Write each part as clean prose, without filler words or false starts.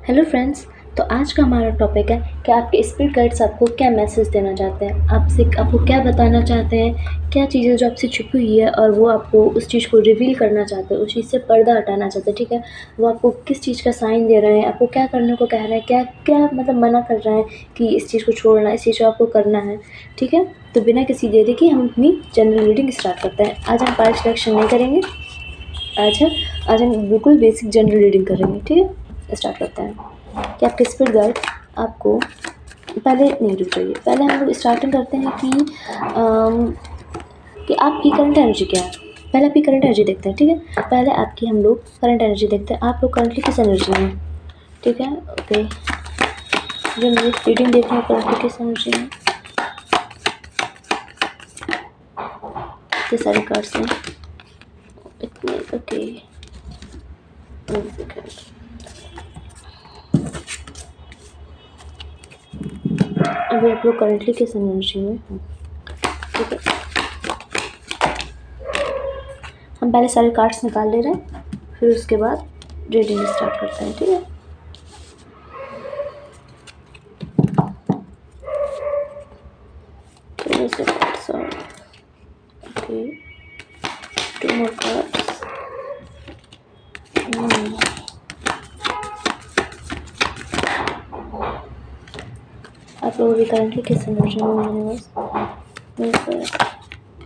Hello friends. तो आज का हमारा टॉपिक है कि आपके स्पिरिट गाइड्स आपको क्या मैसेज देना चाहते हैं, आपको क्या बताना चाहते हैं, क्या चीज़ें जो आपसे छुपी हुई है और वो आपको उस चीज़ को रिवील करना चाहते हैं, उस चीज़ से पर्दा हटाना चाहते हैं। ठीक है, वो आपको किस चीज़ का साइन दे रहे हैं, आपको क्या करने को कह रहे हैं, क्या क्या मतलब मना कर रहे हैं कि इस चीज़ को छोड़ना, इस चीज़ को आपको करना है। ठीक है, तो बिना किसी देरी के हम अपनी जनरल रीडिंग स्टार्ट करते हैं। आज हम कार्ड सिलेक्शन नहीं करेंगे, आज हम बिल्कुल बेसिक जनरल रीडिंग करेंगे। ठीक है, स्टार्ट करते हैं कि आपके स्पिरिट गाइड आपको पहले नहीं रुक जाइए, पहले हम लोग स्टार्टिंग करते हैं कि आपकी करंट एनर्जी क्या है। पहले आपकी करंट एनर्जी देखते हैं। ठीक है, पहले आपकी हम लोग करंट एनर्जी देखते हैं। आप लोग करंटली किस एनर्जी में हैं? ठीक है, ओके, जो मेरी रीडिंग देख रहे हैं करंटली किस एनर्जी में, इतने सारे कार्ड्स हैं इतने। ओके, अभी आप लोग करंटली किस एनर्जी में हैं? ठीक है, हम पहले सारे कार्ड्स निकाल ले रहे हैं, फिर उसके बाद रीडिंग स्टार्ट करते हैं। ठीक है, थोड़े से कार्ड्स और ओके, 2 more cards। आप लोग अभी करंटली किस एनर्जी में यूनिवर्स?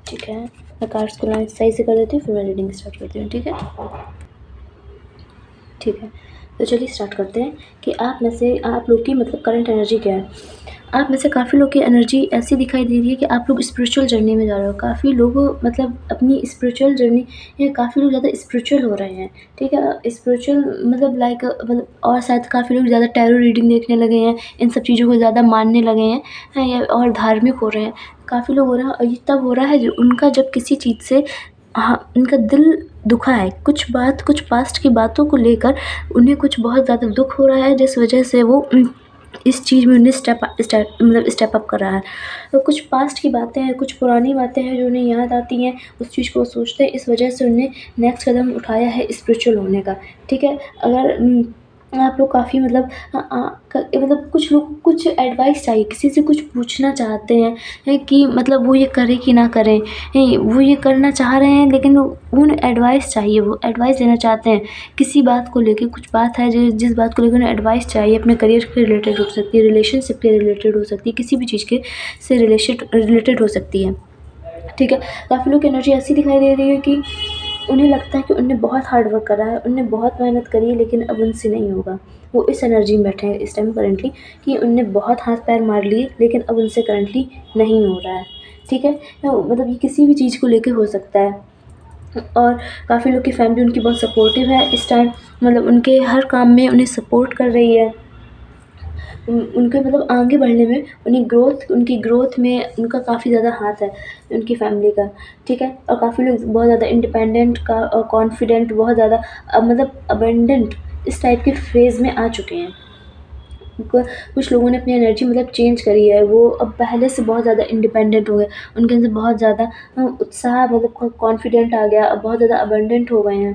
ठीक है, मैं कार्ड्स को लाइन सही से कर देती हूँ, फिर मैं रीडिंग स्टार्ट करती हूँ। ठीक है, ठीक है, तो चलिए स्टार्ट करते हैं कि आप लोग की मतलब करंट एनर्जी क्या है। आप में से काफ़ी लोग की एनर्जी ऐसी दिखाई दे रही है कि आप लोग स्पिरिचुअल जर्नी में जा रहे हो। काफ़ी लोग मतलब अपनी स्पिरिचुअल जर्नी या काफ़ी लोग ज़्यादा स्पिरिचुअल हो रहे हैं। ठीक है, स्पिरिचुअल मतलब लाइक मतलब और शायद काफ़ी लोग ज़्यादा टैरो रीडिंग देखने लगे हैं, इन सब चीज़ों को ज़्यादा मानने लगे हैं या और धार्मिक हो रहे हैं। काफ़ी लोग हो रहे हैं, और ये तब हो रहा है जो उनका जब किसी चीज़ से उनका दिल दुखा है, कुछ पास्ट की बातों को लेकर उन्हें कुछ बहुत ज़्यादा दुख हो रहा है, जिस वजह से वो इस चीज़ में उन्हें स्टेप अप कर रहा है। तो कुछ पास्ट की बातें हैं, कुछ पुरानी बातें हैं जो उन्हें याद आती हैं, उस चीज़ को वो सोचते हैं, इस वजह से उन्हें नेक्स्ट कदम उठाया है स्पिरिचुअल होने का। ठीक है, अगर आप लोग काफ़ी मतलब कुछ लोग कुछ एडवाइस चाहिए, किसी से कुछ पूछना चाहते हैं कि मतलब वो ये करें कि ना करें। वो ये करना चाह रहे हैं लेकिन उन्हें एडवाइस चाहिए, वो एडवाइस देना चाहते हैं किसी बात को लेके। कुछ बात है जिस बात को लेकर उन्हें एडवाइस चाहिए, अपने करियर के रिलेटेड हो सकती है, रिलेशनशिप के रिलेटेड हो सकती है, किसी भी चीज़ के से रिलेटेड हो सकती है। ठीक है, काफ़ी लोग की एनर्जी ऐसी दिखाई दे रही है कि उन्हें लगता है कि उनने बहुत हार्ड वर्क करा है, उनने बहुत मेहनत करी है, लेकिन अब उनसे नहीं होगा। वो इस एनर्जी में बैठे हैं इस टाइम करंटली कि उनने बहुत हाथ पैर मार लिए, लेकिन अब उनसे करंटली नहीं हो रहा है। ठीक है, मतलब ये किसी भी चीज़ को लेके हो सकता है। और काफ़ी लोग की फैमिली उनकी बहुत सपोर्टिव है इस टाइम, मतलब उनके हर काम में उन्हें सपोर्ट कर रही है। उनके मतलब आगे बढ़ने में उनकी ग्रोथ में उनका काफ़ी ज़्यादा हाथ है, उनकी फैमिली का। ठीक है, और काफ़ी लोग बहुत ज़्यादा इंडिपेंडेंट का और कॉन्फिडेंट, बहुत ज़्यादा मतलब अबंडेंट इस टाइप के फेज़ में आ चुके हैं। कुछ लोगों ने अपनी एनर्जी मतलब चेंज करी है, वो अब पहले से बहुत ज़्यादा इंडिपेंडेंट हो गए, उनके अंदर बहुत ज़्यादा उत्साह मतलब कॉन्फिडेंट आ गया, अब बहुत ज़्यादा अबंडेंट हो गए हैं।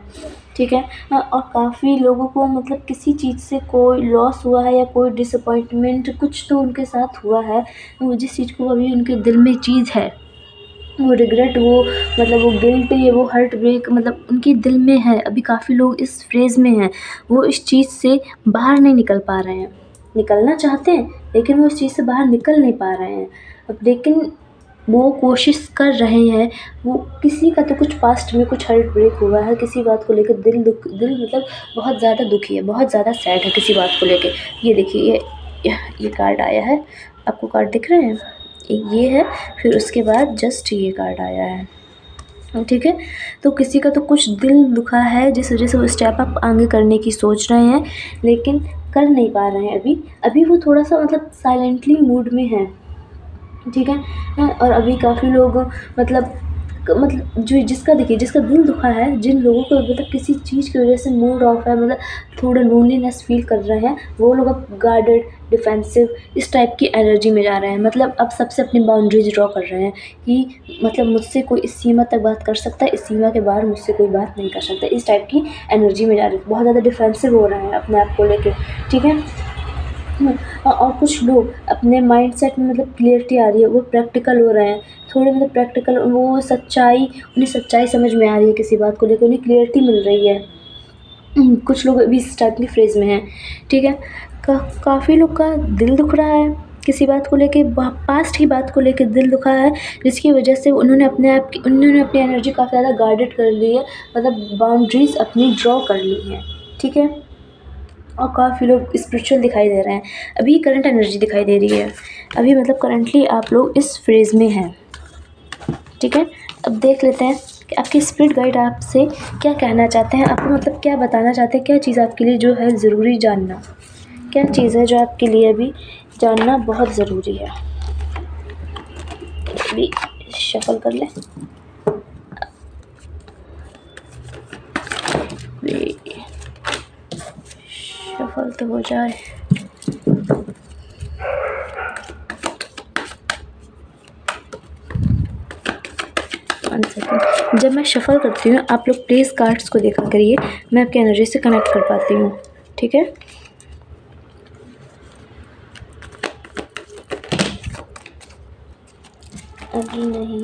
ठीक है, और काफ़ी लोगों को मतलब किसी चीज़ से कोई लॉस हुआ है या कोई डिसअपॉइंटमेंट कुछ तो उनके साथ हुआ है, वो जिस चीज़ को अभी उनके दिल में चीज़ है, वो रिग्रेट, वो मतलब वो गिल्ट, ये वो हार्ट ब्रेक मतलब उनके दिल में है। अभी काफ़ी लोग इस फेज़ में हैं, वो इस चीज़ से बाहर नहीं निकल पा रहे हैं। निकलना चाहते हैं लेकिन वो इस चीज़ से बाहर निकल नहीं पा रहे हैं। अब लेकिन वो कोशिश कर रहे हैं। वो किसी का तो कुछ पास्ट में कुछ हार्ट ब्रेक हुआ है, किसी बात को लेकर दिल मतलब बहुत ज़्यादा दुखी है, बहुत ज़्यादा सैड है किसी बात को लेके। ये देखिए, ये कार्ड आया है, आपको कार्ड दिख रहे हैं? ये है, फिर उसके बाद जस्ट ये कार्ड आया है। ठीक है, तो किसी का तो कुछ दिल दुखा है, जिस वजह से वो स्टेप अप आगे करने की सोच रहे हैं, लेकिन कर नहीं पा रहे हैं। अभी वो थोड़ा सा मतलब साइलेंटली मूड में है। ठीक है, और अभी काफ़ी लोग मतलब मतलब जो जिसका देखिए जिसका दिल दुखा है, जिन लोगों को मतलब किसी चीज़ की वजह से मूड ऑफ है, मतलब थोड़ा लोनलीनेस फ़ील कर रहे हैं, वो लोग अब गार्डेड, डिफेंसिव इस टाइप की एनर्जी में जा रहे हैं। मतलब अब सबसे अपनी बाउंड्रीज़ ड्रॉ कर रहे हैं कि मतलब मुझसे कोई इस सीमा तक बात कर सकता है, इस सीमा के बाहर मुझसे कोई बात नहीं कर सकता। इस टाइप की एनर्जी में जा रहे हैं, बहुत ज़्यादा डिफेंसिव हो रहे हैं अपने आप को लेके, ठीक है? और कुछ लोग अपने माइंडसेट में मतलब क्लियरिटी आ रही है, वो प्रैक्टिकल हो रहे हैं, थोड़े मतलब प्रैक्टिकल, वो सच्चाई उन्हें सच्चाई समझ में आ रही है, किसी बात को लेकर उन्हें क्लियरिटी मिल रही है। कुछ लोग अभी इस टाइप की फेज़ में हैं, ठीक है? काफ़ी लोग का दिल दुख रहा है, किसी बात को लेके, पास्ट की बात को लेके दिल दुखा है, जिसकी वजह से उन्होंने अपनी एनर्जी काफ़ी ज़्यादा गार्डेड कर ली है, मतलब बाउंड्रीज़ अपनी ड्रॉ कर ली हैं, ठीक है? और काफ़ी लोग स्पिरिचुअल दिखाई दे रहे हैं। अभी करंट एनर्जी दिखाई दे रही है, अभी मतलब करंटली आप लोग इस फेज़ में हैं, ठीक है? अब देख लेते हैं कि आपके स्पिरिट गाइड आपसे क्या कहना चाहते हैं, आपको मतलब क्या बताना चाहते हैं, क्या चीज़ आपके लिए जो है ज़रूरी जानना, क्या चीज़ है जो आपके लिए अभी जानना बहुत ज़रूरी है। अभी शफल कर लें। शफल तो हो जाए। वन सेकेंड, जब मैं शफल करती हूँ आप लोग प्लीज़ कार्ड्स को देखा करिए, मैं आपकी एनर्जी से कनेक्ट कर पाती हूँ, ठीक है? अभी नहीं,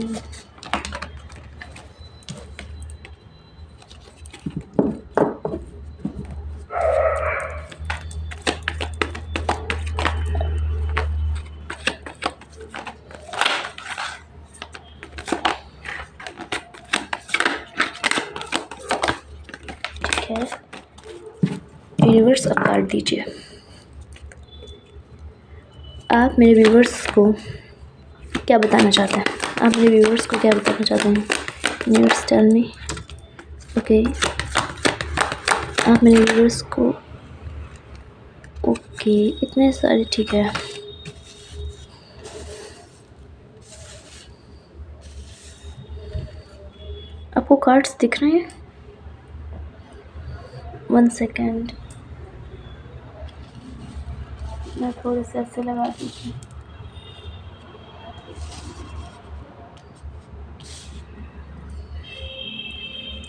ठीक है? यूनिवर्स अब कार्ड दीजिए। आप मेरे व्यूवर्स को क्या बताना चाहते हैं, आप मेरे व्यूवर्स को क्या बताना चाहते हैं? Universe tell me. ओके, आप मेरे व्यूवर्स को, ओके, इतने सारे, ठीक है। आपको कार्ड्स दिख रहे हैं? वन सेकेंड, मैं थोड़े से ऐसे लगा दीजिए।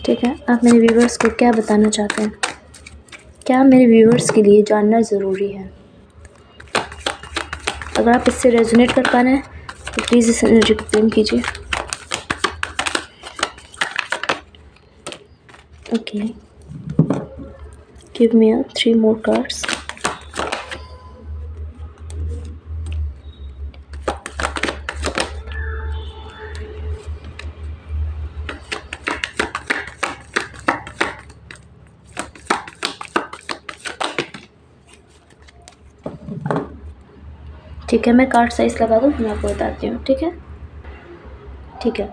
ठीक है, आप मेरे व्यूवर्स को क्या बताना चाहते हैं, क्या मेरे व्यूवर्स के लिए जानना ज़रूरी है? अगर आप इससे रेजोनेट कर पा रहे हैं तो प्लीज़ इस एनर्जी को क्लेम कीजिए। Okay, give me 3 more cards। ठीक है, मैं कार्ड साइज़ लगा दूँ, मैं आपको बताती हूँ, ठीक है? ठीक है,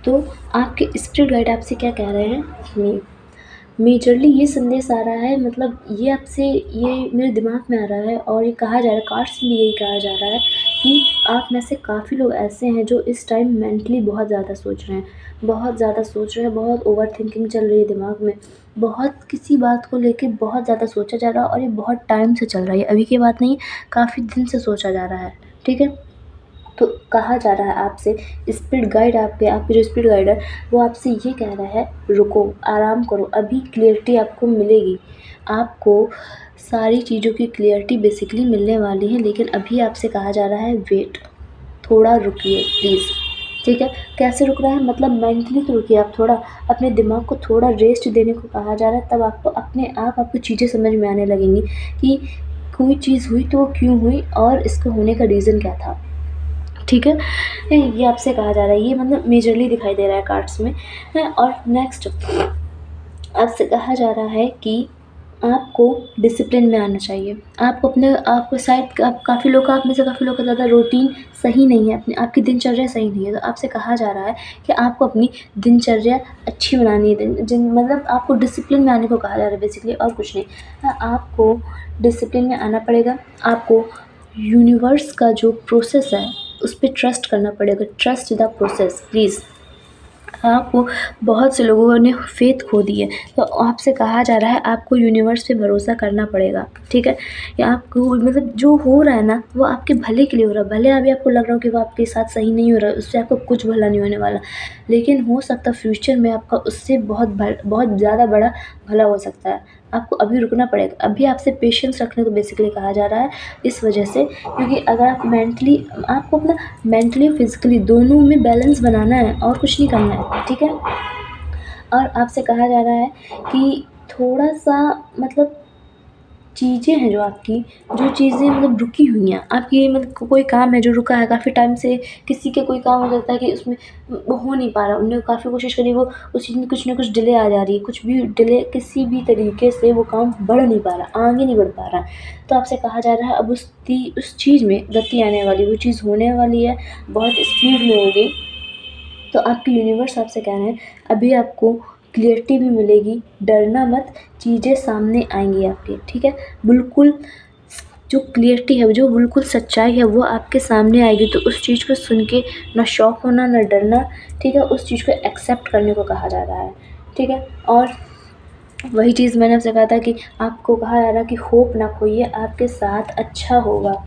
तो आपके स्पिरिट गाइड आपसे क्या कह रहे हैं? मेजरली ये संदेश आ रहा है, मतलब ये आपसे, ये मेरे दिमाग में आ रहा है और ये कहा जा रहा है, कार्ड्स में यही कहा जा रहा है कि आप में से काफ़ी लोग ऐसे हैं जो इस टाइम मेंटली बहुत ज़्यादा सोच रहे हैं, बहुत ज़्यादा सोच रहे हैं, बहुत ओवर थिंकिंग चल रही है दिमाग में, बहुत किसी बात को लेके बहुत ज़्यादा सोचा जा रहा है और ये बहुत टाइम से चल रहा है, अभी की बात नहीं, काफ़ी दिन से सोचा जा रहा है, ठीक है? तो कहा जा रहा है आपसे, स्पिरिट गाइड आपके जो स्पिरिट गाइड है वो आपसे ये कह रहा है, रुको, आराम करो, अभी क्लियरिटी आपको मिलेगी, आपको सारी चीज़ों की क्लियरिटी बेसिकली मिलने वाली है, लेकिन अभी आपसे कहा जा रहा है वेट, थोड़ा रुकिए प्लीज़, ठीक है? कैसे रुक रहा है, मतलब मेंटली तो रुकिए, आप थोड़ा अपने दिमाग को थोड़ा रेस्ट देने को कहा जा रहा है, तब आपको अपने आप आपको चीज़ें समझ में आने लगेंगी कि कोई चीज़ हुई तो वो क्यों हुई और इसके होने का रीज़न क्या था, ठीक है? ये आपसे कहा जा रहा है, ये मतलब मेजरली दिखाई दे रहा है कार्ड्स में। और नेक्स्ट आपसे कहा जा रहा है कि आपको डिसिप्लिन में आना चाहिए, आपको अपने आपको शायद आप काफ़ी लोग, आप में से काफ़ी लोग का ज़्यादा रूटीन सही नहीं है, अपनी आपकी दिनचर्या सही नहीं है, तो आपसे कहा जा रहा है कि आपको अपनी दिनचर्या अच्छी बनानी है, मतलब आपको डिसिप्लिन में आने को कहा जा रहा है बेसिकली, और कुछ नहीं। हाँ, आपको डिसिप्लिन में आना पड़ेगा, आपको यूनिवर्स का जो प्रोसेस है उस पे ट्रस्ट करना पड़ेगा, ट्रस्ट द प्रोसेस प्लीज़। आपको बहुत से लोगों ने फेथ खो दी है, तो आपसे कहा जा रहा है आपको यूनिवर्स पे भरोसा करना पड़ेगा, ठीक है? या आपको मतलब जो हो रहा है ना वो आपके भले के लिए हो रहा है, भले अभी आपको लग रहा हो कि वो आपके साथ सही नहीं हो रहा है, उससे आपको कुछ भला नहीं होने वाला, लेकिन हो सकता है फ्यूचर में आपका उससे बहुत ज़्यादा बड़ा भला हो सकता है। आपको अभी रुकना पड़ेगा, अभी आपसे पेशेंस रखने को बेसिकली कहा जा रहा है, इस वजह से क्योंकि अगर आप मेंटली आपको अपना मेंटली फिजिकली दोनों में बैलेंस बनाना है और कुछ नहीं करना है, ठीक है? और आपसे कहा जा रहा है कि थोड़ा-सा मतलब चीज़ें हैं जो आपकी, जो चीज़ें मतलब रुकी हुई हैं, आपकी मतलब कोई काम है जो रुका है काफ़ी टाइम से, किसी के कोई काम हो जाता है कि उसमें वो हो नहीं पा रहा, उन्होंने काफ़ी कोशिश करी, वो उस चीज़ में कुछ ना कुछ डिले आ जा रही है, कुछ भी डिले किसी भी तरीके से वो काम बढ़ नहीं पा रहा, आगे नहीं बढ़ पा रहा। तो आपसे कहा जा रहा है अब उस चीज़ में गति आने वाली, वो चीज़ होने वाली है, बहुत स्पीड में होगी। तो आपके यूनिवर्स आपसे कह रहे हैं अभी आपको क्लियरिटी भी मिलेगी, डरना मत, चीज़ें सामने आएँगी आपके, ठीक है? बिल्कुल जो क्लियरिटी है, जो बिल्कुल सच्चाई है वो आपके सामने आएगी, तो उस चीज़ को सुन के ना शॉक होना, ना डरना, ठीक है? उस चीज़ को एक्सेप्ट करने को कहा जा रहा है, ठीक है? और वही चीज़ मैंने आपसे कहा था कि आपको कहा जा रहा है कि होप ना खोइए, आपके साथ अच्छा होगा।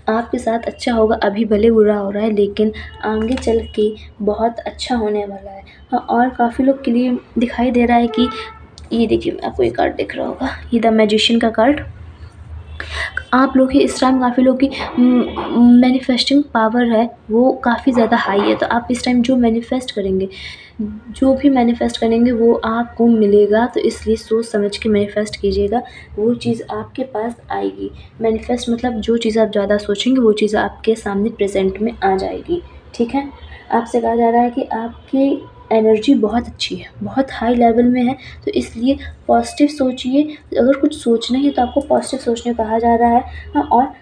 आपके साथ अच्छा होगा, अभी भले बुरा हो रहा है लेकिन आगे चल के बहुत अच्छा होने वाला है। हाँ, और काफ़ी लोग के लिए दिखाई दे रहा है कि ये देखिए आपको ये कार्ड दिख रहा होगा, ये द मैजिशियन का कार्ड। आप लोग की इस टाइम काफ़ी लोग की मैनिफेस्टिंग पावर है वो काफ़ी ज़्यादा हाई है, तो आप इस टाइम जो मैनिफेस्ट करेंगे, जो भी मैनिफेस्ट करेंगे वो आपको मिलेगा, तो इसलिए सोच समझ के मैनिफेस्ट कीजिएगा, वो चीज़ आपके पास आएगी। मैनिफेस्ट मतलब जो चीज़ आप ज़्यादा सोचेंगे वो चीज़ आपके सामने प्रेज़ेंट में आ जाएगी, ठीक है? आपसे कहा जा रहा है कि आपकी एनर्जी बहुत अच्छी है, बहुत हाई लेवल में है, तो इसलिए पॉज़िटिव सोचिए, अगर कुछ सोचना है तो आपको पॉज़िटिव सोचने को कहा जा रहा है। हाँ, और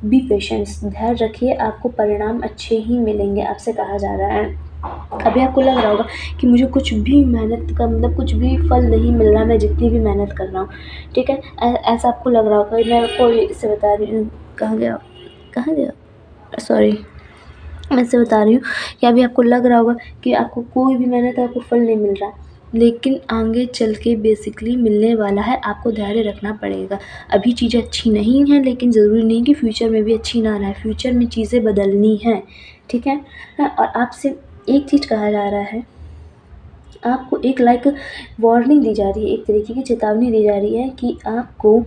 बी पेशेंस, धैर्य रखिए, आपको परिणाम अच्छे ही मिलेंगे, आपसे कहा जा रहा है। अभी आपको लग रहा होगा कि मुझे कुछ भी मेहनत का मतलब कुछ भी फल नहीं मिल रहा, मैं जितनी भी मेहनत कर रहा हूँ, ठीक है? ऐसा आपको लग रहा होगा, मैं आपको इससे बता रही हूँ, कहाँ गया? सॉरी, मैं इससे बता रही हूँ कि अभी आपको लग रहा होगा कि आपको कोई भी मेहनत आपको फल नहीं मिल रहा, लेकिन आगे चल के बेसिकली मिलने वाला है, आपको धैर्य रखना पड़ेगा। अभी चीज़ें अच्छी नहीं हैं लेकिन ज़रूरी नहीं कि फ्यूचर में भी अच्छी ना रहे, फ्यूचर में चीज़ें बदलनी हैं, ठीक है? हाँ, और आपसे एक चीज़ कहा जा रहा है, आपको एक वार्निंग दी जा रही है, एक तरीके की चेतावनी दी जा रही है कि आपको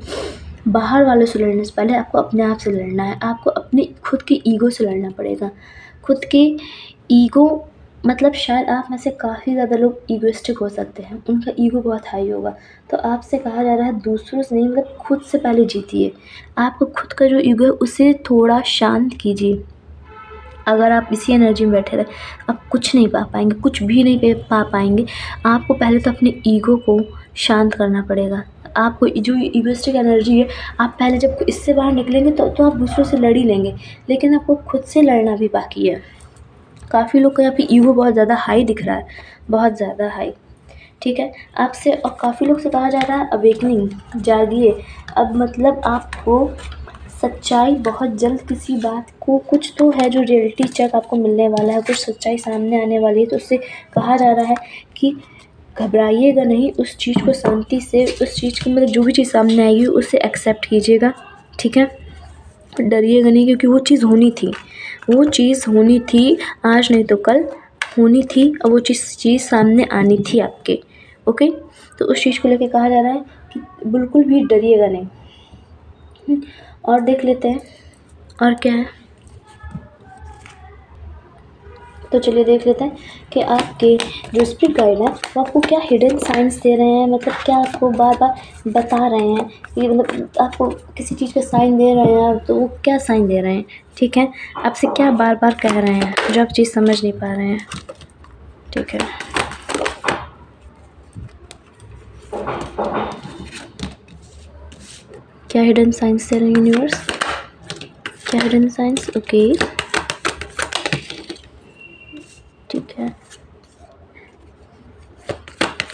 बाहर वालों से लड़ने से पहले आपको अपने आप से लड़ना है, आपको अपने खुद के ईगो से लड़ना पड़ेगा। खुद के ईगो मतलब शायद आप में से काफ़ी ज़्यादा लोग ईगोइस्टिक हो सकते हैं, उनका ईगो बहुत हाई होगा, तो आपसे कहा जा रहा है दूसरों से नहीं मतलब खुद से पहले जीतिए। आपको खुद का जो ईगो है उसे थोड़ा शांत कीजिए। अगर आप इसी एनर्जी में बैठे रहे, आप कुछ नहीं पा पाएँगे, कुछ भी नहीं पा पाएँगे। आपको पहले तो अपने ईगो को शांत करना पड़ेगा। आपको जो ईगोइस्टिक एनर्जी है, आप पहले जब इससे बाहर निकलेंगे तो आप दूसरों से लड़ ही लेंगे, लेकिन आपको खुद से लड़ना भी बाकी है। काफ़ी लोग का यहाँ पे ईगो बहुत ज़्यादा हाई दिख रहा है, बहुत ज़्यादा हाई, ठीक है? आपसे और काफ़ी लोग से कहा जा रहा है अवेकनिंग, जागिए। अब मतलब आपको सच्चाई बहुत जल्द किसी बात को कुछ तो है जो रियलिटी चेक आपको मिलने वाला है, कुछ सच्चाई सामने आने वाली है, तो उससे कहा जा रहा है कि घबराइएगा नहीं, उस चीज़ को शांति से, उस चीज़ की मतलब जो भी चीज़ सामने आएगी उसे एक्सेप्ट कीजिएगा, ठीक है? डरिएगा नहीं क्योंकि वो चीज़ होनी थी, वो चीज़ होनी थी, आज नहीं तो कल होनी थी और वो चीज़ सामने आनी थी आपके, ओके? तो उस चीज़ को लेके कहा जा रहा है कि बिल्कुल भी डरिएगा नहीं। और देख लेते हैं और क्या है, तो चलिए देख लेते हैं कि आपके जो स्पिरिट गाइड है वो आपको क्या हिडन साइंस दे रहे हैं, मतलब क्या आपको बार बार बता रहे हैं कि मतलब आपको किसी चीज़ का साइन दे रहे हैं, तो वो क्या साइन दे रहे हैं, ठीक है? आपसे क्या बार बार कह रहे हैं जो आप चीज़ समझ नहीं पा रहे हैं, ठीक है? क्या हिडन साइंस दे रहे हैं यूनिवर्स, क्या हिडन साइंस, ओके, ठीक है,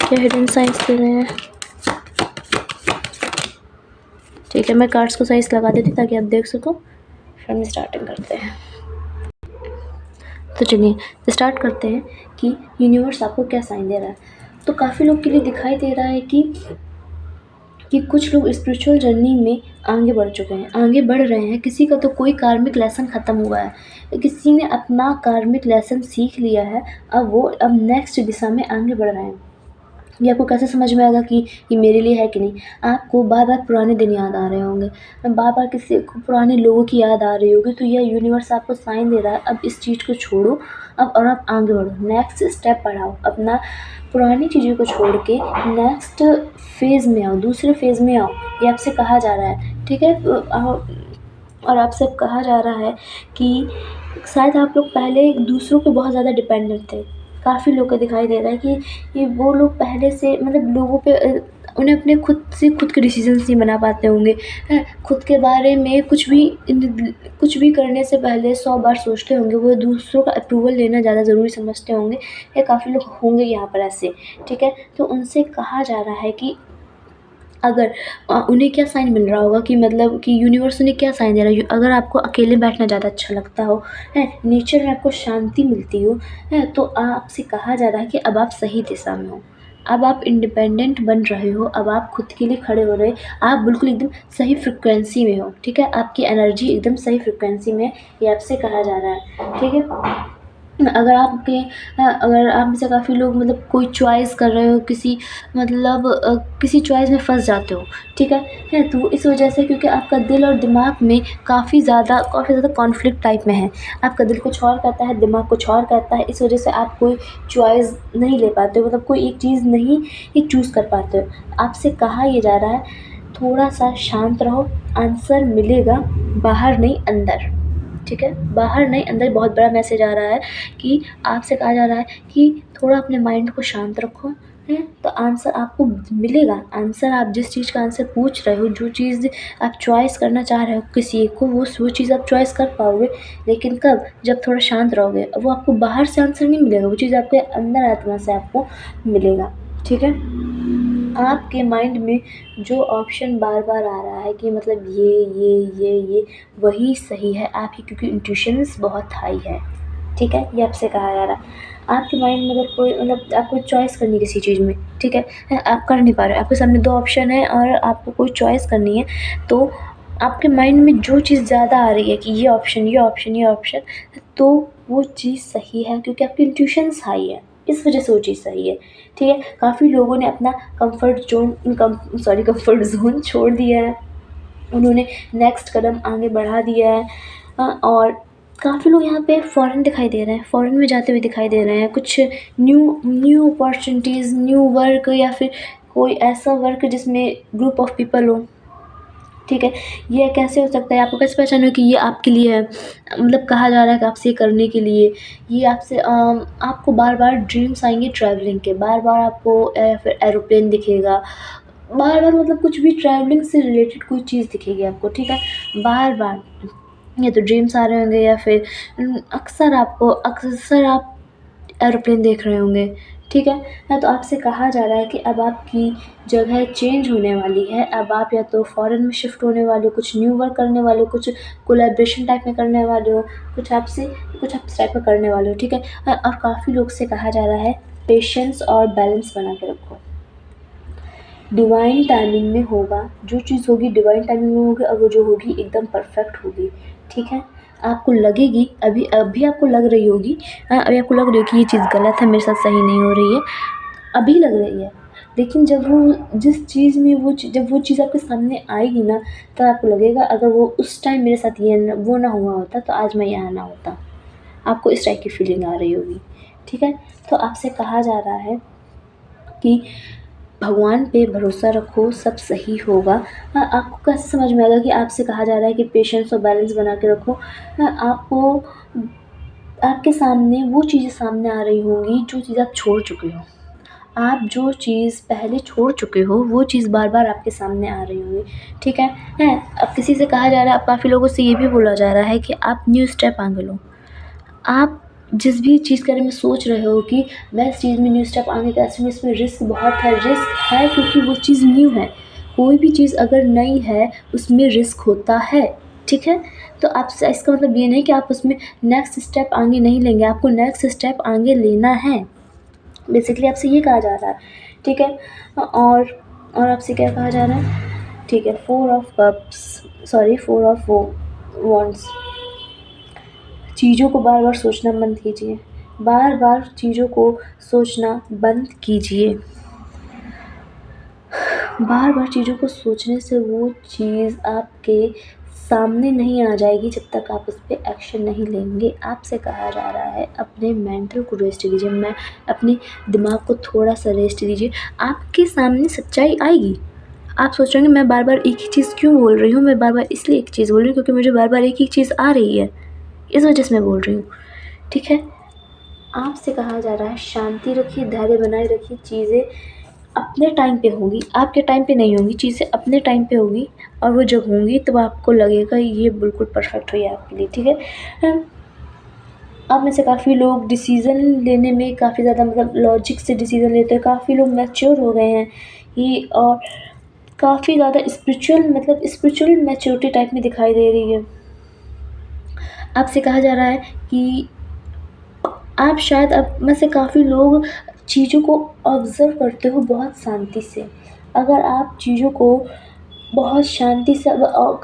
क्या हिडन साइंस दे रहे हैं, ठीक है? मैं कार्ड्स को साइज लगा देती ताकि आप देख सको, फिर हम स्टार्टिंग करते हैं। तो चलिए स्टार्ट करते हैं कि यूनिवर्स आपको क्या साइन दे रहा है। तो काफ़ी लोग के लिए दिखाई दे रहा है कि कुछ लोग स्पिरिचुअल जर्नी में आगे बढ़ चुके हैं, आगे बढ़ रहे हैं। किसी का तो कोई कार्मिक लेसन ख़त्म हुआ है, किसी ने अपना कार्मिक लेसन सीख लिया है, अब नेक्स्ट दिशा में आगे बढ़ रहे हैं। ये आपको कैसे समझ में आएगा कि ये मेरे लिए है कि नहीं? आपको बार-बार पुराने दिन याद आ रहे होंगे, बार-बार किसी पुराने लोगों की याद आ रही होगी, तो यह यूनिवर्स आपको साइन दे रहा है, अब इस चीज़ को छोड़ो, अब और आप आगे बढ़ो, नेक्स्ट स्टेप बढ़ाओ, अपना पुरानी चीज़ों को छोड़ के नेक्स्ट फ़ेज़ में आओ, दूसरे फ़ेज़ में आओ, ये आपसे कहा जा रहा है, ठीक है? और आपसे कहा जा रहा है कि शायद आप लोग पहले दूसरों पे बहुत ज़्यादा डिपेंडेंट थे। काफ़ी लोग को दिखाई दे रहा है कि वो लोग पहले से मतलब लोगों पे उन्हें अपने खुद से खुद के डिसीज़न्स नहीं बना पाते होंगे, हैं? खुद के बारे में कुछ भी करने से पहले 100 बार सोचते होंगे, वो दूसरों का अप्रूवल लेना ज़्यादा ज़रूरी समझते होंगे, या काफ़ी लोग होंगे यहाँ पर ऐसे, ठीक है? तो उनसे कहा जा रहा है कि अगर उन्हें क्या साइन मिल रहा होगा कि मतलब कि यूनिवर्स उन्हें क्या साइन दे रहा है, अगर आपको अकेले बैठना ज़्यादा अच्छा लगता हो, हैं? नेचर में आपको शांति मिलती हो, हैं? तो आपसे कहा जा रहा है कि अब आप सही दिशा में हो। अब आप इंडिपेंडेंट बन रहे हो, अब आप खुद के लिए खड़े हो रहे, आप बिल्कुल एकदम सही फ्रीक्वेंसी में हो, ठीक है? आपकी एनर्जी एकदम सही फ्रीक्वेंसी में है, ये आपसे कहा जा रहा है, ठीक है? अगर आप में से काफ़ी लोग मतलब कोई चॉइस कर रहे हो, किसी चॉइस में फँस जाते हो, ठीक है? तो इस वजह से क्योंकि आपका दिल और दिमाग में काफ़ी ज़्यादा कॉन्फ्लिक्ट टाइप में है। आपका दिल कुछ और कहता है, दिमाग कुछ और कहता है, इस वजह से आप कोई चॉइस नहीं ले पाते हो, मतलब कोई एक चीज़ नहीं ही चूज़ कर पाते हो। आपसे कहा ये जा रहा है, थोड़ा-सा शांत रहो, आंसर मिलेगा, बाहर नहीं अंदर। ठीक है? बाहर नहीं अंदर बहुत बड़ा मैसेज आ रहा है कि आपसे कहा जा रहा है कि थोड़ा अपने माइंड को शांत रखो, हैं? तो आंसर आपको मिलेगा। आंसर आप जिस चीज़ का आंसर पूछ रहे हो, जो चीज़ आप चॉइस करना चाह रहे हो किसी एक को, वो चीज़ आप चॉइस कर पाओगे, लेकिन कब? जब थोड़ा शांत रहोगे। वो आपको बाहर से आंसर नहीं मिलेगा, वो चीज़ आपके अंदर आत्मा से आपको मिलेगा, ठीक है? आपके माइंड में जो ऑप्शन बार-बार आ रहा है कि मतलब ये वही सही है आपकी, क्योंकि इंट्यूशंस बहुत हाई है, ठीक है? ये आपसे कहा जा रहा है। आपके माइंड में अगर कोई मतलब आपको चॉइस करनी है किसी चीज़ में, ठीक है? आप कर नहीं पा रहे हो, आपके सामने 2 ऑप्शन है और आपको कोई चॉइस करनी है, तो आपके माइंड में जो चीज़ ज़्यादा आ रही है कि ये ऑप्शन, तो वो चीज़ सही है, क्योंकि आपकी इंट्यूशंस हाई है, इस वजह से वो चीज़ सही है, ठीक है? काफ़ी लोगों ने अपना कंफर्ट ज़ोन छोड़ दिया है, उन्होंने नेक्स्ट कदम आगे बढ़ा दिया है, और काफ़ी लोग यहाँ पे फ़ॉरेन दिखाई दे रहे हैं, फ़ॉरेन में जाते हुए दिखाई दे रहे हैं। कुछ new new opportunities, new work, या फिर कोई ऐसा वर्क जिसमें ग्रुप ऑफ पीपल हो, ठीक है? ये कैसे हो सकता है? आपको कैसे पहचानोगे कि ये आपके लिए है? मतलब कहा जा रहा है कि आपसे ये करने के लिए, ये आपको बार-बार ड्रीम्स आएँगे ट्रैवलिंग के, बार-बार आपको फिर एरोप्लेन दिखेगा, बार-बार मतलब कुछ भी ट्रैवलिंग से रिलेटेड कोई चीज़ दिखेगी आपको, ठीक है? बार-बार या तो ड्रीम्स आ रहे होंगे, या फिर अक्सर आप एरोप्लेन देख रहे होंगे, ठीक है? तो आपसे कहा जा रहा है कि अब आपकी जगह चेंज होने वाली है, अब आप या तो फ़ॉरेन में शिफ्ट होने वाले हो, कुछ न्यू वर्क करने वाले हो, कुछ कोलैबोरेशन टाइप में करने वाले हो, कुछ आप इस टाइप का करने वाले हो, ठीक है? और काफ़ी लोग से कहा जा रहा है पेशेंस और बैलेंस बना के रखो। डिवाइन टाइमिंग में होगा, जो चीज़ होगी डिवाइन टाइमिंग में होगी, और वो जो होगी एकदम परफेक्ट होगी, ठीक है? आपको लगेगी, अभी आपको लग रही होगी, अभी आपको लग रही है कि ये चीज़ गलत है, मेरे साथ सही नहीं हो रही है, अभी लग रही है, लेकिन जब वो चीज़ आपके सामने आएगी ना, तब आपको लगेगा अगर वो उस टाइम मेरे साथ वो ना हुआ होता, तो आज मैं यहाँ ना होता। आपको इस टाइप की फीलिंग आ रही होगी, ठीक है? तो आपसे कहा जा रहा है कि भगवान पे भरोसा रखो, सब सही होगा। आपको कैसे समझ में आएगा कि आपसे कहा जा रहा है कि पेशेंस और बैलेंस बना के रखो? आपको आपके सामने वो चीज़ें सामने आ रही होंगी जो चीज़ आप छोड़ चुके हो। आप जो चीज़ पहले छोड़ चुके हो, वो चीज़ बार-बार आपके सामने आ रही होंगी, ठीक है? अब किसी से कहा जा रहा है, अब काफ़ी लोगों से ये भी बोला जा रहा है कि आप न्यू स्टेप आगे लो। आप जिस भी चीज़ के बारे में सोच रहे हो कि मैं इस चीज़ में न्यू स्टेप आगे कैसे लूँ, इसमें रिस्क है क्योंकि वो चीज़ न्यू है। कोई भी चीज़ अगर नई है, उसमें रिस्क होता है, ठीक है? तो आप इसका मतलब ये नहीं कि आप उसमें नेक्स्ट स्टेप आगे नहीं लेंगे, आपको नेक्स्ट स्टेप आगे लेना है। बेसिकली आपसे ये कहा जा रहा है, ठीक है? और आपसे क्या कहा जा रहा है? ठीक है, 4 ऑफ कप्स, सॉरी 4 ऑफ वो वॉन्ड्स। चीज़ों को बार-बार सोचना बंद कीजिए, बार-बार चीज़ों को सोचना बंद कीजिए। बार-बार चीज़ों को सोचने से वो चीज़ आपके सामने नहीं आ जाएगी जब तक आप उस पे एक्शन नहीं लेंगे। आपसे कहा जा रहा है अपने मेंटल को रेस्ट दीजिए, अपने दिमाग को थोड़ा-सा रेस्ट दीजिए। आपके सामने सच्चाई आएगी। आप सोच रहे होंगे मैं बार-बार एक ही चीज़ क्यों बोल रही हूँ? मैं बार-बार इसलिए एक चीज़ बोल रही हूँ क्योंकि मुझे बार-बार एक ही चीज़ आ रही है, इस वजह से मैं बोल रही हूँ, ठीक है? आपसे कहा जा रहा है शांति रखिए, धैर्य बनाए रखिए, चीज़ें अपने टाइम पे होंगी, आपके टाइम पे नहीं होंगी, चीज़ें अपने टाइम पे होंगी और वो जब होंगी तब आपको लगेगा ये बिल्कुल परफेक्ट हुई है आपके लिए, ठीक है? आप में से काफ़ी लोग डिसीज़न लेने में काफ़ी ज़्यादा मतलब लॉजिक से डिसीज़न लेते हैं, काफ़ी लोग मैच्योर हो गए हैं ये और काफ़ी ज़्यादा स्पिरिचुअल मैच्योरिटी टाइप में दिखाई दे रही है। आपसे कहा जा रहा है कि आप शायद आप में से काफ़ी लोग चीज़ों को ऑब्ज़र्व करते हो बहुत शांति से। अगर आप चीज़ों को बहुत शांति से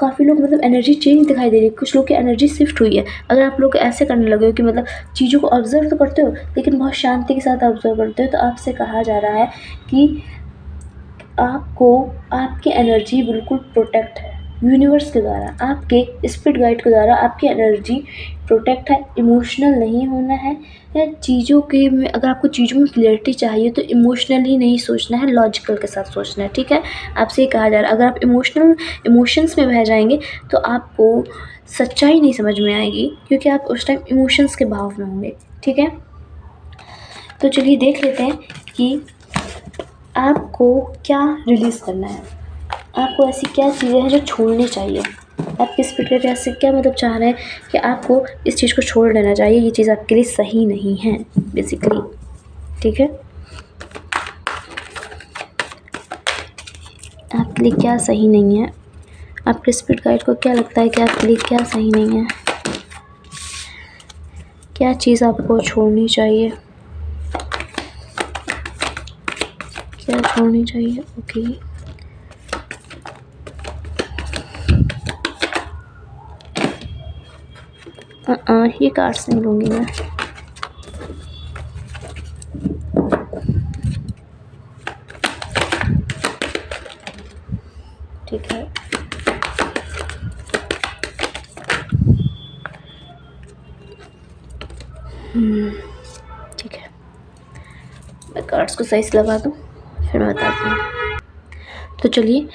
काफ़ी लोग मतलब एनर्जी चेंज दिखाई दे रही है, कुछ लोग की एनर्जी शिफ्ट हुई है। अगर आप लोग ऐसे करने लगे हो कि मतलब चीज़ों को ऑब्ज़र्व तो करते हो, लेकिन बहुत शांति के साथ ऑब्ज़र्व करते हो, तो आपसे कहा जा रहा है कि आपको आपकी एनर्जी बिल्कुल प्रोटेक्ट है यूनिवर्स के द्वारा, आपके स्पिरिट गाइड के द्वारा आपकी एनर्जी प्रोटेक्ट है। इमोशनल नहीं होना है या चीज़ों के में अगर आपको चीज़ों में क्लियरिटी चाहिए तो इमोशनली नहीं सोचना है, लॉजिकल के साथ सोचना है, ठीक है? आपसे ये कहा जा रहा है अगर आप इमोशंस में बह जाएंगे तो आपको सच्चाई नहीं समझ में आएगी क्योंकि आप उस टाइम इमोशंस के भाव में होंगे, ठीक है? तो चलिए देख लेते हैं कि आपको क्या रिलीज़ करना है, आपको ऐसी क्या चीज़ें हैं जो छोड़नी चाहिए। आपके स्पिरिट गाइड से क्या मतलब चाह रहे हैं कि आपको इस चीज़ को छोड़ देना चाहिए, ये चीज़ आपके लिए सही नहीं है बेसिकली, ठीक है? आपके लिए क्या सही नहीं है, आपके स्पिरिट गाइड को क्या लगता है कि आपके लिए क्या सही नहीं है, क्या चीज़ आपको छोड़नी चाहिए, क्या छोड़नी चाहिए। ओके, ये कार्ड्स नहीं लूँगी मैं। ठीक है, ठीक है, मैं कार्ड्स को सही से लगा दूँ फिर मैं बताती हूँ। तो चलिए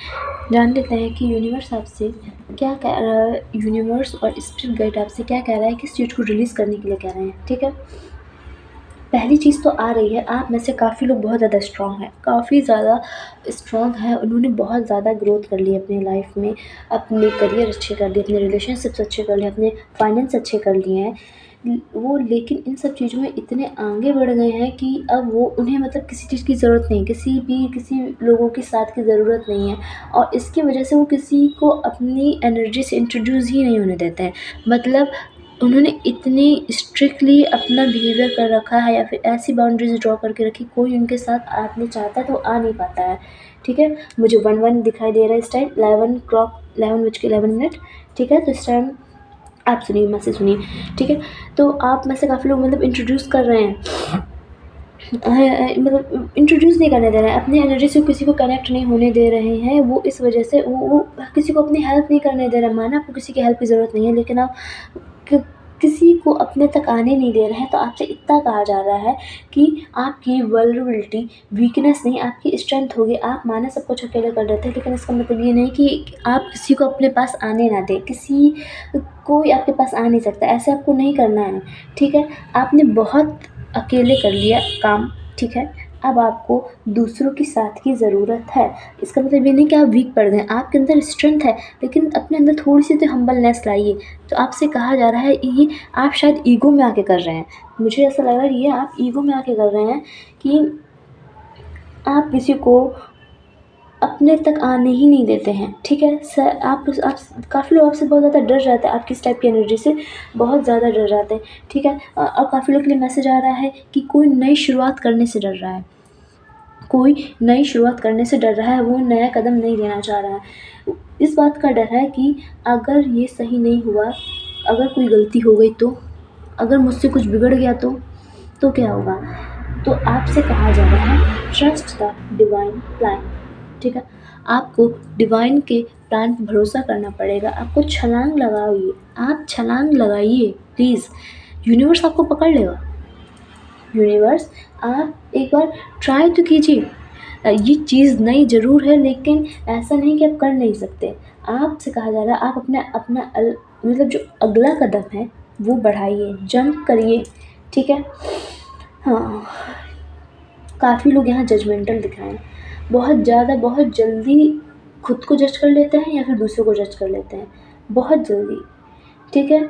जान लेते हैं कि यूनिवर्स आपसे क्या कह रहा है, यूनिवर्स और स्पिरिट गाइड आपसे क्या कह रहा है, किस चीज़ को रिलीज़ करने के लिए कह रहे हैं, ठीक है? पहली चीज़ तो आ रही है, आप में से काफ़ी लोग बहुत ज़्यादा स्ट्रॉन्ग हैं, काफ़ी ज़्यादा स्ट्रॉन्ग हैं, उन्होंने बहुत ज़्यादा ग्रोथ कर ली है अपनी लाइफ में, अपने करियर अच्छे कर लिए, अपने रिलेशनशिप्स अच्छे कर लिए, अपने फाइनेंस अच्छे कर लिए हैं वो, लेकिन इन सब चीज़ों में इतने आगे बढ़ गए हैं कि अब वो उन्हें मतलब किसी चीज़ की ज़रूरत नहीं है, किसी लोगों के साथ की ज़रूरत नहीं है और इसकी वजह से वो किसी को अपनी एनर्जी से इंट्रोड्यूस ही नहीं होने देते हैं। मतलब उन्होंने इतनी स्ट्रिक्टली अपना बिहेवियर कर रखा है या फिर ऐसी बाउंड्रीज ड्रॉ करके रखी, कोई उनके साथ आना चाहता है तो आ नहीं पाता है, ठीक है? मुझे 1-1 दिखाई दे रहा है इस टाइम, 11:11, ठीक है? तो इस टाइम आप सुनिए, मैसेज सुनिए, ठीक है? तो आप में से काफ़ी लोग मतलब इंट्रोड्यूस कर रहे हैं, मतलब इंट्रोड्यूस नहीं करने दे रहे हैं, अपनी एनर्जी से किसी को कनेक्ट नहीं होने दे रहे हैं, वो इस वजह से वो किसी को अपनी हेल्प नहीं करने दे रहे हैं। माना आपको किसी की हेल्प की ज़रूरत नहीं है, लेकिन आप किसी को अपने तक आने नहीं दे रहे हैं, तो आपसे इतना कहा जा रहा है कि आपकी वल्नरेबिलिटी वीकनेस नहीं, आपकी स्ट्रेंथ होगी। आप माना सब कुछ अकेले कर देते हैं, लेकिन इसका मतलब ये नहीं कि आप किसी को अपने पास आने ना दें, कोई आपके पास आ नहीं सकता, ऐसे आपको नहीं करना है, ठीक है? आपने बहुत अकेले कर लिया काम, ठीक है? अब आपको दूसरों की साथ की ज़रूरत है। इसका मतलब ये नहीं कि आप वीक पड़ गए, आपके अंदर स्ट्रेंथ है, लेकिन अपने अंदर थोड़ी-सी तो हम्बलनेस लाइए। तो आपसे कहा जा रहा है ये आप शायद ईगो में आके कर रहे हैं। मुझे ऐसा लग रहा है ये आप ईगो में आके कर रहे हैं कि आप किसी को अपने तक आने ही नहीं देते हैं, ठीक है। आप काफ़ी लोग आपसे बहुत ज़्यादा डर जाते हैं, आपकी इस टाइप की एनर्जी से बहुत ज़्यादा डर जाते हैं, ठीक है। और काफ़ी लोग के लिए मैसेज आ रहा है कि कोई नई शुरुआत करने से डर रहा है, कोई नई शुरुआत करने से डर रहा है, वो नया कदम नहीं लेना चाह रहा है। इस बात का डर है कि अगर ये सही नहीं हुआ, अगर कोई गलती हो गई तो, अगर मुझसे कुछ बिगड़ गया तो क्या होगा। तो आपसे कहा जा रहा है ट्रस्ट द डिवाइन प्लान, ठीक है। आपको डिवाइन के प्लान पर भरोसा करना पड़ेगा, आपको छलांग लगाइए, आप छलांग लगाइए प्लीज़, यूनिवर्स आपको पकड़ लेगा। यूनिवर्स, आप एक बार ट्राई तो कीजिए। ये चीज़ नई ज़रूर है, लेकिन ऐसा नहीं कि आप कर नहीं सकते। आपसे कहा जा रहा है आप अपना मतलब जो अगला कदम है वो बढ़ाइए, जंप करिए, ठीक है। हाँ, काफ़ी लोग यहाँ जजमेंटल दिख रहे हैं, बहुत ज़्यादा, बहुत जल्दी खुद को जज कर लेते हैं या फिर दूसरों को जज कर लेते हैं, बहुत जल्दी, ठीक है।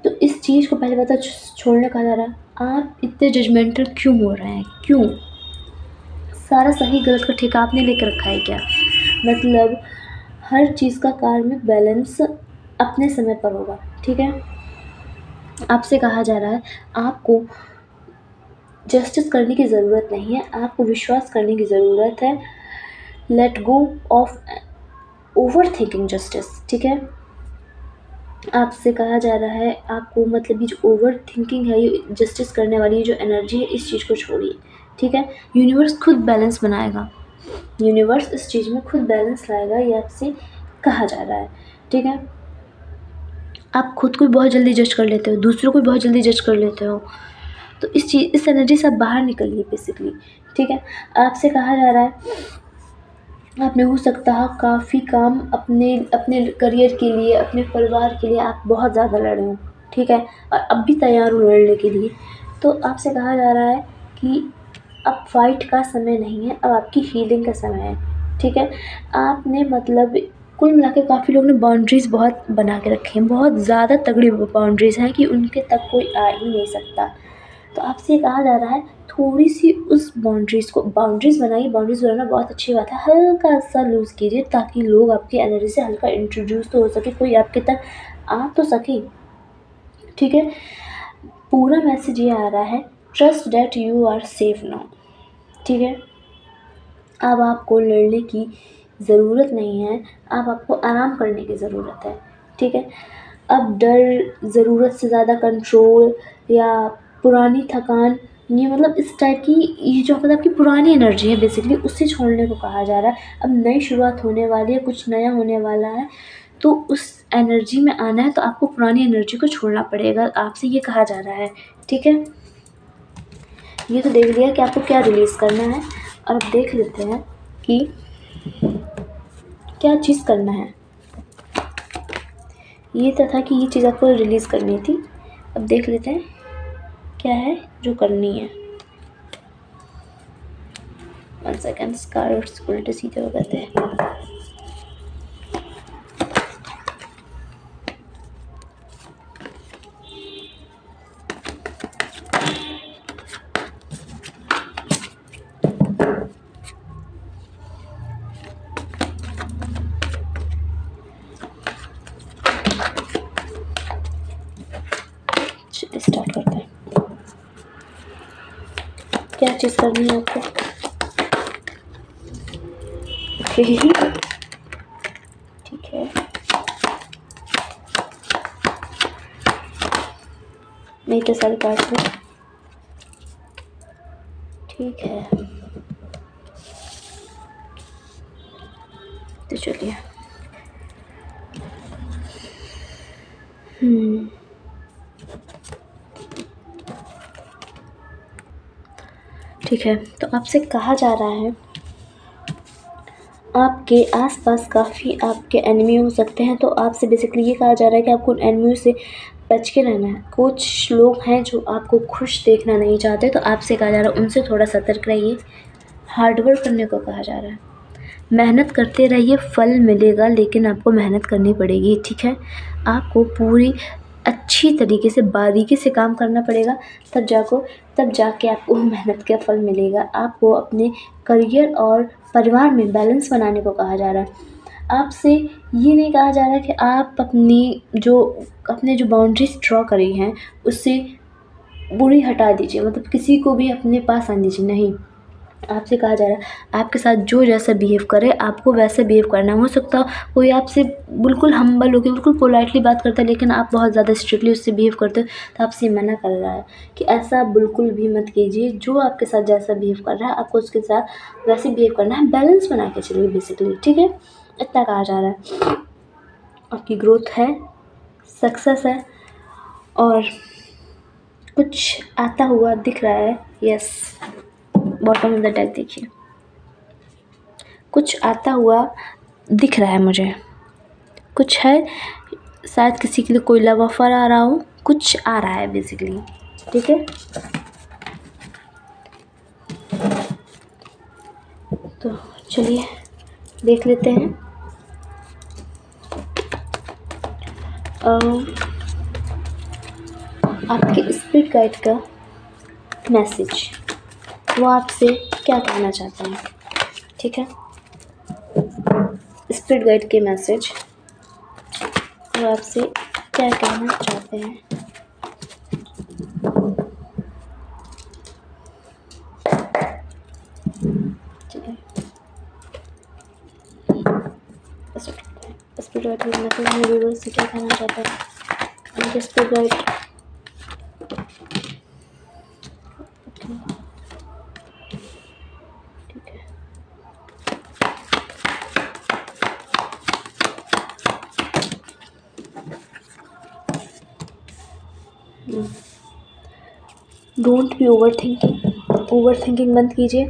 तो इस चीज़ को पहले पता छोड़ने कहा जा रहा है। आप इतने जजमेंटल क्यों हो रहे हैं, क्यों? सारा सही गलत का ठेका आपने लेकर रखा है क्या? मतलब हर चीज़ का कार्मिक बैलेंस अपने समय पर होगा, ठीक है। आपसे कहा जा रहा है आपको जस्टिस करने की ज़रूरत नहीं है, आपको विश्वास करने की ज़रूरत है। Let go of over thinking justice, ठीक है। आपसे कहा जा रहा है आपको मतलब ये जो ओवर थिंकिंग है, ये जस्टिस करने वाली ये जो एनर्जी है, इस चीज़ को छोड़िए, ठीक है। यूनिवर्स खुद बैलेंस बनाएगा, यूनिवर्स इस चीज़ में खुद बैलेंस लाएगा, ये आपसे कहा जा रहा है, ठीक है। आप खुद को भी बहुत जल्दी जज कर लेते हो, दूसरों को भी बहुत जल्दी जज कर लेते हो, तो इस एनर्जी से आप बाहर निकलिए बेसिकली, ठीक है। आपसे कहा जा रहा है आपने हो सकता है काफ़ी काम अपने अपने करियर के लिए, अपने परिवार के लिए आप बहुत ज़्यादा लड़े हो, ठीक है। और अब भी तैयार हो लड़ने के लिए। तो आपसे कहा जा रहा है कि अब फाइट का समय नहीं है, अब आपकी हीलिंग का समय है, ठीक है। आपने मतलब कुल मिला के काफ़ी लोगों ने बाउंड्रीज़ बहुत बना के रखी हैं, बहुत ज़्यादा तगड़ी बाउंड्रीज़ हैं कि उनके तक कोई आ ही नहीं सकता। तो आपसे ये कहा जा रहा है थोड़ी-सी उस बाउंड्रीज़ बनाइए, बाउंड्रीज़ बनाना बहुत अच्छी बात है, हल्का-सा लूज़ कीजिए ताकि लोग आपकी एनर्जी से हल्का इंट्रोड्यूस तो हो सके, कोई आपके तक आ तो सके, ठीक है। पूरा मैसेज ये आ रहा है trust that you are safe now, ठीक है। अब आपको लड़ने की ज़रूरत नहीं है, अब आपको आराम करने की ज़रूरत है, ठीक है। अब डर, ज़रूरत से ज़्यादा कंट्रोल या पुरानी थकान, ये मतलब इस टाइप की ये जो मतलब आपकी पुरानी एनर्जी है बेसिकली, उसे छोड़ने को कहा जा रहा है। अब नई शुरुआत होने वाली है, कुछ नया होने वाला है, तो उस एनर्जी में आना है तो आपको पुरानी एनर्जी को छोड़ना पड़ेगा, आपसे ये कहा जा रहा है, ठीक है। ये तो देख लिया कि आपको क्या रिलीज़ करना है, और अब देख लेते हैं कि क्या चीज़ करना है। ये तो था कि ये चीज़ आपको रिलीज़ करनी थी, अब देख लेते हैं क्या है जो करनी है। 1 सेकंड, कार्ड्स उल्टे सीधे हो गए थे। चलिए स्टार्ट करते हैं। क्या चीज़ करनी है आपको? ठीक है, नहीं तो सारे कार्ड्स में, ठीक है। तो चलिए ठीक है। तो आपसे कहा जा रहा है आपके आसपास काफ़ी आपके एनिमी हो सकते हैं, तो आपसे बेसिकली ये कहा जा रहा है कि आपको उन एनिमियों से बच के रहना है। कुछ लोग हैं जो आपको खुश देखना नहीं चाहते, तो आपसे कहा जा रहा है उनसे थोड़ा सतर्क रहिए। हार्डवर्क करने को कहा जा रहा है, मेहनत करते रहिए, फल मिलेगा, लेकिन आपको मेहनत करनी पड़ेगी, ठीक है। आपको पूरी अच्छी तरीके से बारीकी से काम करना पड़ेगा, तब जाके आपको मेहनत का फल मिलेगा। आपको अपने करियर और परिवार में बैलेंस बनाने को कहा जा रहा है। आपसे ये नहीं कहा जा रहा कि आप अपने जो बाउंड्रीज़ ड्रॉ करी हैं उससे बुरी हटा दीजिए, मतलब किसी को भी अपने पास आने दीजिए, नहीं। आपसे कहा जा रहा है आपके साथ जो जैसा बिहेव करे आपको वैसे बिहेव करना है। हो सकता हो कोई आपसे बिल्कुल हम्बल होके बिल्कुल पोलाइटली बात करता है, लेकिन आप बहुत ज़्यादा स्ट्रिक्टली उससे बिहेव करते हो, तो आपसे मना कर रहा है कि ऐसा बिल्कुल भी मत कीजिए। जो आपके साथ जैसा बिहेव कर रहा है आपको उसके साथ वैसे बिहेव करना है, बैलेंस बना के चलिए बेसिकली, ठीक है। इतना कहा जा रहा है। आपकी ग्रोथ है, सक्सेस है, और कुछ आता हुआ दिख रहा है। Yes, bottom of the deck देखिए, कुछ आता हुआ दिख रहा है मुझे, कुछ है, शायद किसी के लिए कोई लव ऑफर आ रहा हो, कुछ आ रहा है बेसिकली, ठीक है। तो चलिए देख लेते हैं। आपके स्पिरिट गाइड का मैसेज, वो आपसे क्या कहना चाहते हैं, ठीक है। स्पिरिट गाइड के मैसेज वो आपसे क्या कहना चाहते हैं। ठीक है, स्पिरिट गाइड के मैसेज में व्यूअर्स से क्या कहना चाहते हैं। उनके spirit guide don't be over thinking बंद कीजिए।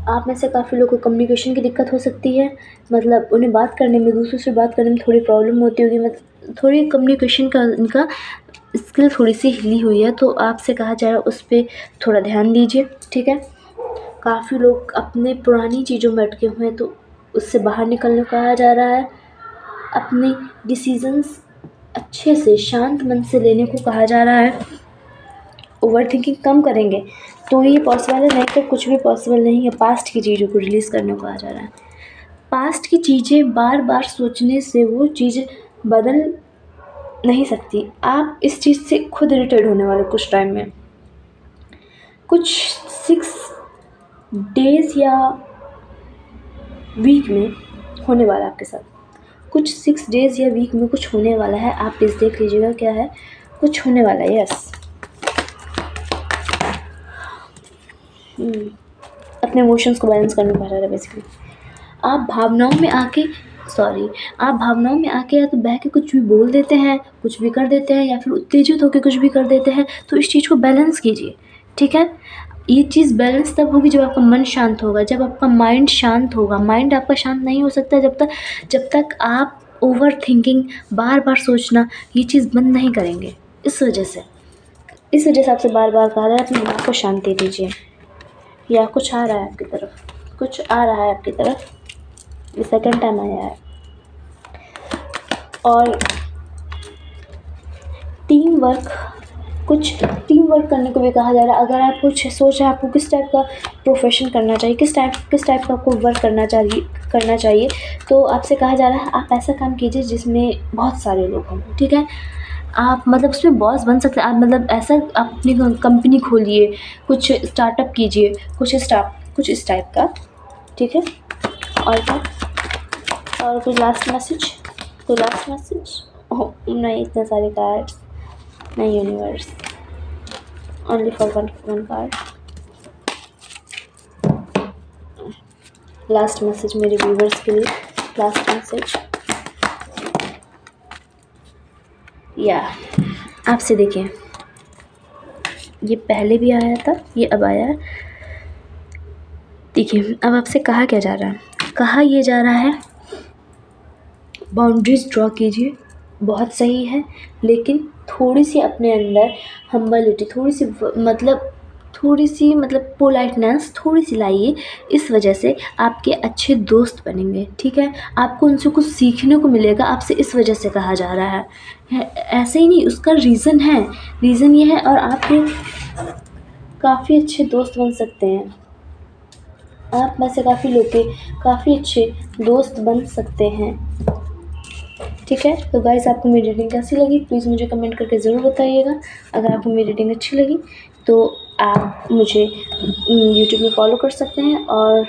आप में से काफ़ी लोगों को कम्युनिकेशन की दिक्कत हो सकती है, मतलब उन्हें बात करने में, दूसरों से बात करने में थोड़ी प्रॉब्लम होती होगी, मतलब थोड़ी कम्युनिकेशन का इनका स्किल थोड़ी सी हिली हुई है, तो आपसे कहा जा रहा है उस पर थोड़ा ध्यान दीजिए, ठीक है। काफ़ी लोग अपने पुरानी चीज़ों में अटके हुए हैं, तो उससे बाहर निकलने को कहा जा रहा है। अपने डिसीजंस अच्छे से शांत मन से लेने को कहा जा रहा है। ओवर थिंकिंग कम करेंगे तो ये पॉसिबल है, नहीं तो कुछ भी पॉसिबल नहीं है। पास्ट की चीज़ों को रिलीज़ करने को कहा जा रहा है। पास्ट की चीज़ें बार बार सोचने से वो चीज़ें बदल नहीं सकती। आप इस चीज़ से खुद इरिटेट होने वाले कुछ टाइम में, कुछ 6 डेज़ या वीक में होने वाला है आपके साथ, कुछ 6 डेज़ या वीक में कुछ होने वाला है। आप प्लीज़ देख लीजिएगा क्या है, कुछ होने वाला है। यस, अपने इमोशंस को बैलेंस करने को कहा जा रहा है बेसिकली। आप भावनाओं में आके या तो बह के कुछ भी बोल देते हैं, कुछ भी कर देते हैं, या फिर उत्तेजित होकर कुछ भी कर देते हैं, तो इस चीज़ को बैलेंस कीजिए, ठीक है। ये चीज़ बैलेंस तब होगी जब आपका मन शांत होगा, जब आपका माइंड शांत होगा। माइंड आपका शांत नहीं हो सकता जब तक आप ओवर थिंकिंग, बार बार सोचना, ये चीज़ बंद नहीं करेंगे। इस वजह से आपसे बार बार कहा जा रहा है अपने दिमाग को शांति दीजिए। या कुछ आ रहा है आपकी तरफ, कुछ आ रहा है आपकी तरफ, ये सेकंड टाइम आया है। और टीम वर्क करने को भी कहा जा रहा है। अगर आप कुछ सोच रहे हैं आपको किस टाइप का प्रोफेशन करना चाहिए, किस टाइप का आपको वर्क करना चाहिए, तो आपसे कहा जा रहा है आप ऐसा काम कीजिए जिसमें बहुत सारे लोग हों, ठीक है। आप मतलब उसमें बॉस बन सकते हैं। आप मतलब ऐसा आप अपनी कंपनी खोलिए, कुछ स्टार्टअप कीजिए, कुछ इस टाइप का, ठीक है। और क्या, और कोई लास्ट मैसेज ओह नहीं, इतने सारे कार्ड्स नहीं, universe only for one card. Last message मेरे व्यूवर्स के लिए, लास्ट मैसेज या आपसे देखिए, ये पहले भी आया था, ये अब आया है। देखिए अब आपसे कहा क्या जा रहा है, कहा ये जा रहा है बाउंड्रीज़ ड्रॉ कीजिए, बहुत सही है, लेकिन थोड़ी सी अपने अंदर हम्बलिटी, थोड़ी सी मतलब पोलाइटनेस थोड़ी सी लाइए। इस वजह से आपके अच्छे दोस्त बनेंगे, ठीक है। आपको उनसे कुछ सीखने को मिलेगा, आपसे इस वजह से कहा जा रहा है। ऐसे ही नहीं, उसका रीज़न ये है, और आपके काफ़ी अच्छे दोस्त बन सकते हैं। आप में से काफ़ी लोग के काफ़ी अच्छे दोस्त बन सकते हैं। ठीक है, तो गाइस आपको मेरी रीडिंग कैसी लगी प्लीज़ मुझे कमेंट करके ज़रूर बताइएगा। अगर आपको मेरी रीडिंग अच्छी लगी तो आप मुझे यूट्यूब में फॉलो कर सकते हैं और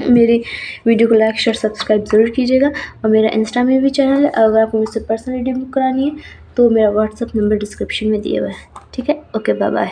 मेरे वीडियो को लाइक शेयर सब्सक्राइब ज़रूर कीजिएगा। और मेरा इंस्टा में भी चैनल है, अगर आपको मुझसे पर्सनल रीडिंग बुक करानी है तो मेरा व्हाट्सअप नंबर डिस्क्रिप्शन में दिया हुआ है। ठीक है, ओके, बाय बाय।